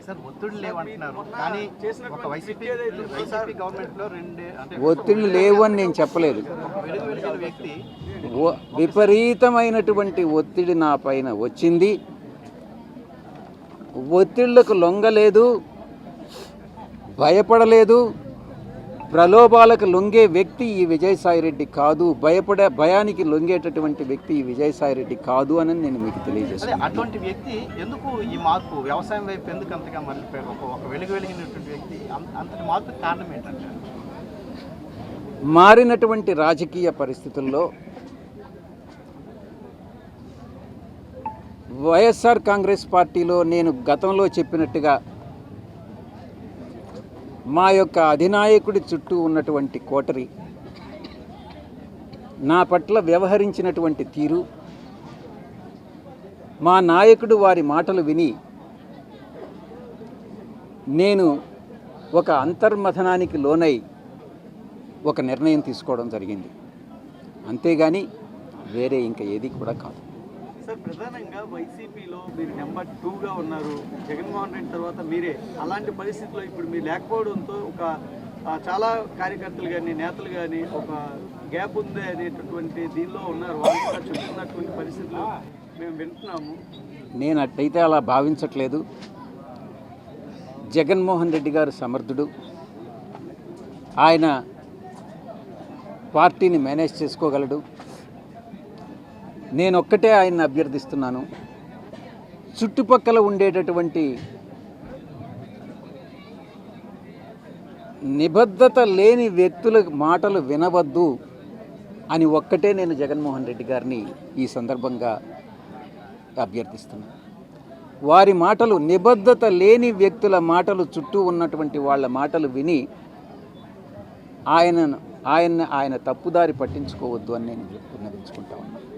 Sir ఒత్తిడి లేవంటున్నారు కానీ ఒక వైసీపీ గవర్నమెంట్లో ఒత్తిడి లేవు అని నేను చెప్పలేదు. వ్యక్తి విపరీతమైనటువంటి ఒత్తిడి నా పైన వచ్చింది. ఒత్తిళ్లకు లొంగలేదు, భయపడలేదు. ప్రలోభాలకు లొంగే వ్యక్తి ఈ విజయసాయిరెడ్డి కాదు, భయానికి లొంగేటటువంటి వ్యక్తి ఈ విజయసాయిరెడ్డి కాదు అని నేను మీకు తెలియజేస్తాను. అటువంటి వ్యక్తి ఎందుకు ఈ మార్పు వ్యవసాయం వైపు ఎందుకు అంతగా మళ్ళీపోయారు? ఒక వెలిగినటువంటి వ్యక్తి అంతటి మార్పుకి కారణం ఏంటంటే మారినటువంటి రాజకీయ పరిస్థితుల్లో వైఎస్ఆర్ కాంగ్రెస్ పార్టీలో నేను గతంలో చెప్పినట్టుగా మా యొక్క అధినాయకుడి చుట్టూ ఉన్నటువంటి కోటరి నా పట్ల వ్యవహరించినటువంటి తీరు, మా నాయకుడు వారి మాటలు విని నేను ఒక అంతర్మథనానికి లోనై ఒక నిర్ణయం తీసుకోవడం జరిగింది. అంతేగాని వేరే ఇంకా ఏది కూడా కాదు. సార్, ప్రధానంగా వైసీపీలో మీరు నెంబర్ 2గా ఉన్నారు. జగన్మోహన్ రెడ్డి తర్వాత మీరే. అలాంటి పరిస్థితుల్లో ఇప్పుడు మీరు లేకపోవడంతో ఒక చాలా కార్యకర్తలు కానీ నేతలు కానీ ఒక గ్యాప్ ఉంది అనేటటువంటి దీనిలో ఉన్నారు. వాళ్ళు కూడా చెప్తున్నటువంటి పరిస్థితులు మేము వింటున్నాము. నేను అట్టయితే అలా భావించట్లేదు. జగన్మోహన్ రెడ్డి గారు సమర్థుడు. ఆయన పార్టీని మేనేజ్ చేసుకోగలడు. నేను ఒక్కటే ఆయన్ని అభ్యర్థిస్తున్నాను, చుట్టుపక్కల ఉండేటటువంటి నిబద్ధత లేని వ్యక్తుల మాటలు వినవద్దు అని ఒక్కటే నేను జగన్మోహన్ రెడ్డి గారిని ఈ సందర్భంగా అభ్యర్థిస్తున్నాను. వారి మాటలు, నిబద్ధత లేని వ్యక్తుల మాటలు, చుట్టూ ఉన్నటువంటి వాళ్ళ మాటలు విని ఆయన తప్పుదారి పట్టించుకోవద్దు అని నేను విన్నవించుకుంటా ఉన్నాను.